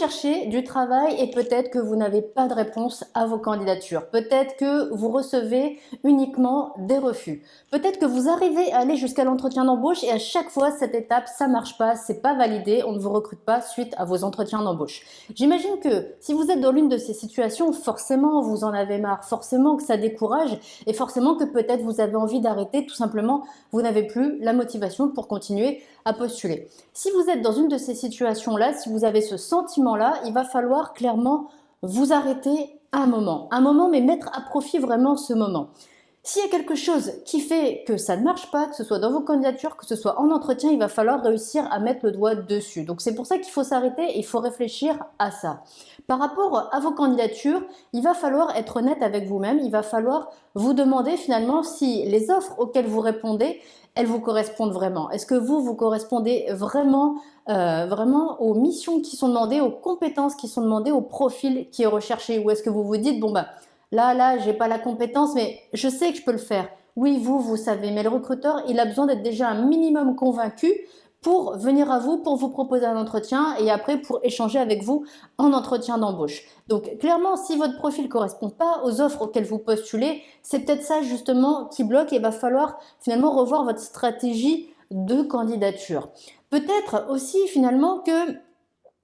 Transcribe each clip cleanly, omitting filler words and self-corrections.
cherchez du travail et peut-être que vous n'avez pas de réponse à vos candidatures. Peut-être que vous recevez uniquement des refus. Peut-être que vous arrivez à aller jusqu'à l'entretien d'embauche et à chaque fois, cette étape, ça marche pas, c'est pas validé, on ne vous recrute pas suite à vos entretiens d'embauche. J'imagine que si vous êtes dans l'une de ces situations, forcément vous en avez marre, forcément que ça décourage et forcément que peut-être vous avez envie d'arrêter, tout simplement, vous n'avez plus la motivation pour continuer à postuler. Si vous êtes dans une de ces situations-là, si vous avez ce sentiment-là, il va falloir clairement vous arrêter un moment, mais mettre à profit vraiment ce moment. S'il y a quelque chose qui fait que ça ne marche pas, que ce soit dans vos candidatures, que ce soit en entretien, il va falloir réussir à mettre le doigt dessus. Donc c'est pour ça qu'il faut s'arrêter et il faut réfléchir à ça. Par rapport à vos candidatures, il va falloir être honnête avec vous-même, il va falloir vous demander finalement si les offres auxquelles vous répondez, elles vous correspondent vraiment. Est-ce que vous correspondez vraiment aux missions qui sont demandées, aux compétences qui sont demandées, au profil qui est recherché? Ou est-ce que vous vous dites, bon bah, là, j'ai pas la compétence, mais je sais que je peux le faire. Oui, vous savez, mais le recruteur, il a besoin d'être déjà un minimum convaincu pour venir à vous, pour vous proposer un entretien et après pour échanger avec vous en entretien d'embauche. Donc clairement, si votre profil ne correspond pas aux offres auxquelles vous postulez, c'est peut-être ça justement qui bloque et il va falloir finalement revoir votre stratégie de candidature. Peut-être aussi finalement que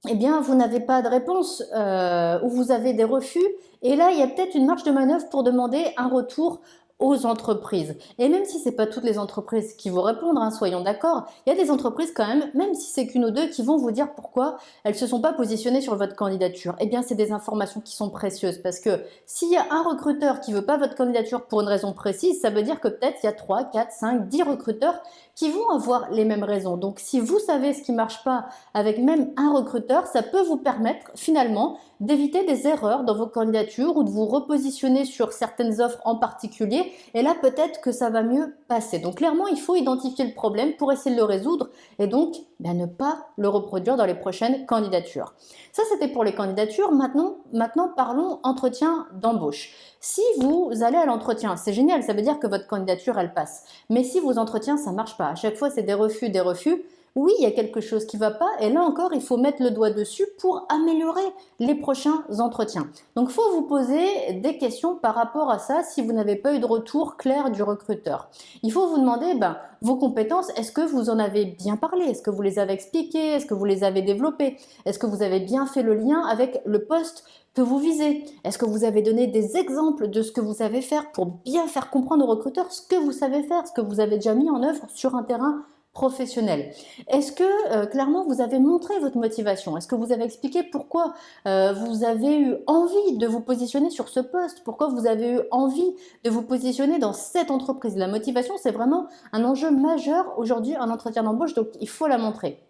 eh bien, vous n'avez pas de réponse ou vous avez des refus. Et là, il y a peut-être une marge de manœuvre pour demander un retour aux entreprises. Et même si ce n'est pas toutes les entreprises qui vont répondre, hein, soyons d'accord, il y a des entreprises quand même si c'est qu'une ou deux, qui vont vous dire pourquoi elles ne se sont pas positionnées sur votre candidature. Eh bien, c'est des informations qui sont précieuses parce que s'il y a un recruteur qui ne veut pas votre candidature pour une raison précise, ça veut dire que peut-être il y a 3, 4, 5, 10 recruteurs qui vont avoir les mêmes raisons. Donc, si vous savez ce qui ne marche pas avec même un recruteur, ça peut vous permettre finalement d'éviter des erreurs dans vos candidatures ou de vous repositionner sur certaines offres en particulier. Et là, peut-être que ça va mieux passer. Donc, clairement, il faut identifier le problème pour essayer de le résoudre et donc ne pas le reproduire dans les prochaines candidatures. Ça, c'était pour les candidatures. Maintenant, parlons entretien d'embauche. Si vous allez à l'entretien, c'est génial, ça veut dire que votre candidature, elle passe. Mais si vos entretiens, ça ne marche pas, à chaque fois, c'est des refus, oui, il y a quelque chose qui ne va pas et là encore, il faut mettre le doigt dessus pour améliorer les prochains entretiens. Donc, il faut vous poser des questions par rapport à ça si vous n'avez pas eu de retour clair du recruteur. Il faut vous demander vos compétences, est-ce que vous en avez bien parlé? Est-ce que vous les avez expliquées? Est-ce que vous les avez développées? Est-ce que vous avez bien fait le lien avec le poste que vous visez? Est-ce que vous avez donné des exemples de ce que vous savez faire pour bien faire comprendre aux recruteurs ce que vous savez faire, ce que vous avez déjà mis en œuvre sur un terrain professionnel? Est-ce que clairement vous avez montré votre motivation? Est-ce que vous avez expliqué pourquoi vous avez eu envie de vous positionner sur ce poste? Pourquoi vous avez eu envie de vous positionner dans cette entreprise? La motivation, c'est vraiment un enjeu majeur aujourd'hui en entretien d'embauche, donc il faut la montrer.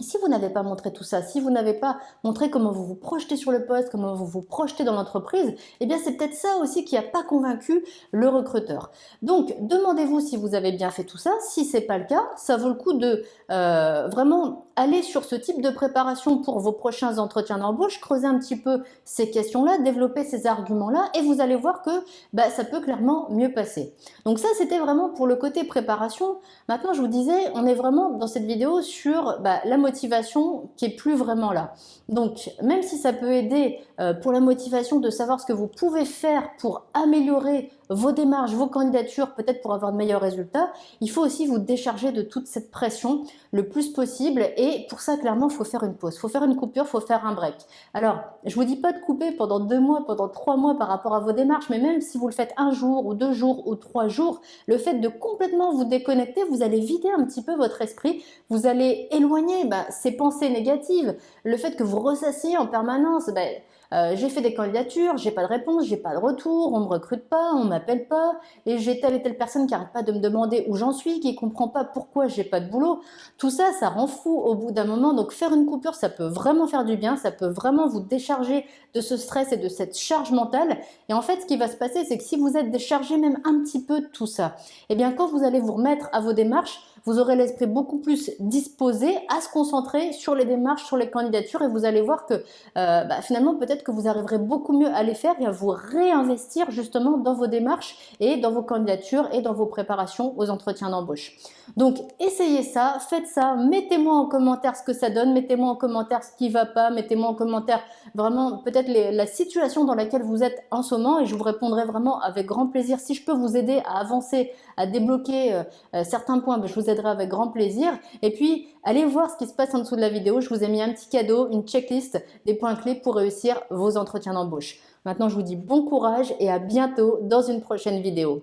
Si vous n'avez pas montré tout ça, si vous n'avez pas montré comment vous vous projetez sur le poste, comment vous vous projetez dans l'entreprise, eh bien c'est peut-être ça aussi qui n'a pas convaincu le recruteur. Donc demandez-vous si vous avez bien fait tout ça. Si ce n'est pas le cas, ça vaut le coup de vraiment aller sur ce type de préparation pour vos prochains entretiens d'embauche, creuser un petit peu ces questions-là, développer ces arguments-là et vous allez voir que ça peut clairement mieux passer. Donc ça, c'était vraiment pour le côté préparation. Maintenant, je vous disais, on est vraiment dans cette vidéo sur la motivation qui est plus vraiment là. Donc, même si ça peut aider pour la motivation de savoir ce que vous pouvez faire pour améliorer vos démarches, vos candidatures, peut-être pour avoir de meilleurs résultats, il faut aussi vous décharger de toute cette pression le plus possible et pour ça, clairement, il faut faire une pause, il faut faire une coupure, il faut faire un break. Alors, je ne vous dis pas de couper pendant 2 mois, pendant 3 mois par rapport à vos démarches, mais même si vous le faites 1 jour ou 2 jours ou 3 jours, le fait de complètement vous déconnecter, vous allez vider un petit peu votre esprit, vous allez éloigner ces pensées négatives, le fait que vous ressassiez en permanence, j'ai fait des candidatures, j'ai pas de réponse, j'ai pas de retour, on me recrute pas, on m'appelle pas, et j'ai telle et telle personne qui arrête pas de me demander où j'en suis, qui comprend pas pourquoi j'ai pas de boulot. Tout ça, ça rend fou au bout d'un moment. Donc faire une coupure, ça peut vraiment faire du bien, ça peut vraiment vous décharger de ce stress et de cette charge mentale. Et en fait, ce qui va se passer, c'est que si vous êtes déchargé même un petit peu de tout ça, eh bien quand vous allez vous remettre à vos démarches, vous aurez l'esprit beaucoup plus disposé à se concentrer sur les démarches, sur les candidatures et vous allez voir que finalement peut-être que vous arriverez beaucoup mieux à les faire et à vous réinvestir justement dans vos démarches et dans vos candidatures et dans vos préparations aux entretiens d'embauche. Donc essayez ça, faites ça, mettez-moi en commentaire ce que ça donne, mettez-moi en commentaire ce qui ne va pas, mettez-moi en commentaire vraiment peut-être la situation dans laquelle vous êtes en ce moment et je vous répondrai vraiment avec grand plaisir. Si je peux vous aider à avancer, à débloquer certains points, je vous aiderai avec grand plaisir. Et puis, allez voir ce qui se passe en dessous de la vidéo. Je vous ai mis un petit cadeau, une checklist des points clés pour réussir vos entretiens d'embauche. Maintenant, je vous dis bon courage et à bientôt dans une prochaine vidéo.